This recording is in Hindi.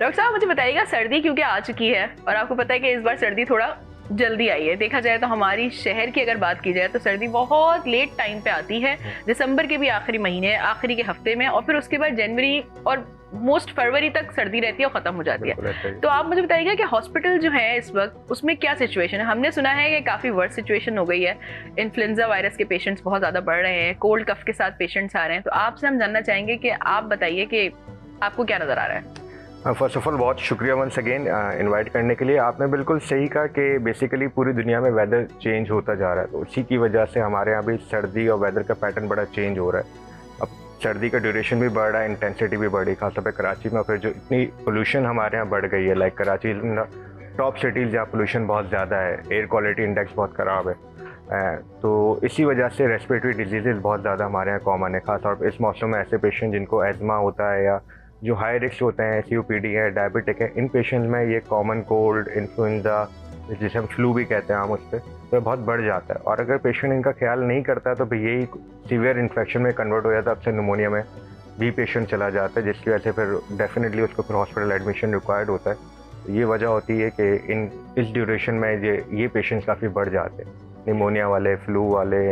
डॉक्टर साहब मुझे बताइएगा, सर्दी क्योंकि आ चुकी है और आपको पता है कि इस बार सर्दी थोड़ा जल्दी आई है। देखा जाए तो हमारी शहर की अगर बात की जाए तो सर्दी बहुत लेट टाइम पे आती है, दिसंबर के भी आखिरी महीने, आखिरी के हफ्ते में, और फिर उसके बाद जनवरी और मोस्ट फरवरी तक सर्दी रहती है और खत्म हो जाती है। तो आप मुझे बताइएगा कि हॉस्पिटल जो है इस वक्त उसमें क्या सिचुएशन है? हमने सुना है कि काफी वर्स्ट सिचुएशन हो गई है, इन्फ्लुएंजा वायरस के पेशेंट्स बहुत ज्यादा बढ़ रहे हैं, कोल्ड कफ के साथ पेशेंट्स आ रहे हैं। तो आपसे हम जानना चाहेंगे कि आप बताइए कि आपको क्या नजर आ रहा है। फर्स्ट ऑफ ऑल बहुत शुक्रिया वंस अगेन इनवाइट करने के लिए। आपने बिल्कुल सही कहा कि बेसिकली पूरी दुनिया में वेदर चेंज होता जा रहा है, तो उसी की वजह से हमारे यहाँ भी सर्दी और वेदर का पैटर्न बड़ा चेंज हो रहा है। अब सर्दी का ड्यूरेशन भी बढ़ रहा है, इंटेंसिटी भी बढ़ रही है, खासतौर पर कराची में। फिर जो इतनी पोल्यूशन हमारे यहाँ बढ़ गई है, लाइक कराची टॉप सिटीज़ जहाँ पोल्यूशन बहुत ज़्यादा है, एयर क्वालिटी इंडेक्स बहुत ख़राब है, तो इसी वजह से रेस्पिरेटरी डिजीज़ बहुत ज़्यादा हमारे यहाँ कॉमन है। खासतौर पर इस मौसम में ऐसे पेशेंट जिनको एज़मा होता है या जो हाई रिस्क होते हैं, COPD है, डायबिटिक है, इन पेशेंट में ये कॉमन कोल्ड, इन्फ्लुएंजा, जिसे हम फ्लू भी कहते हैं आम उस पर, तो बहुत बढ़ जाता है। और अगर पेशेंट इनका ख्याल नहीं करता है तो फिर यही सीवियर इन्फेक्शन में कन्वर्ट हो जाता है, अब से निमोनिया में भी पेशेंट चला जाता है, जिसकी वजह से फिर डेफिनेटली उसको फिर हॉस्पिटल एडमिशन रिक्वायर्ड होता है। ये वजह होती है कि इस ड्यूरेशन में ये पेशेंट्स काफ़ी बढ़ जाते हैं, निमोनिया वाले, फ्लू वाले।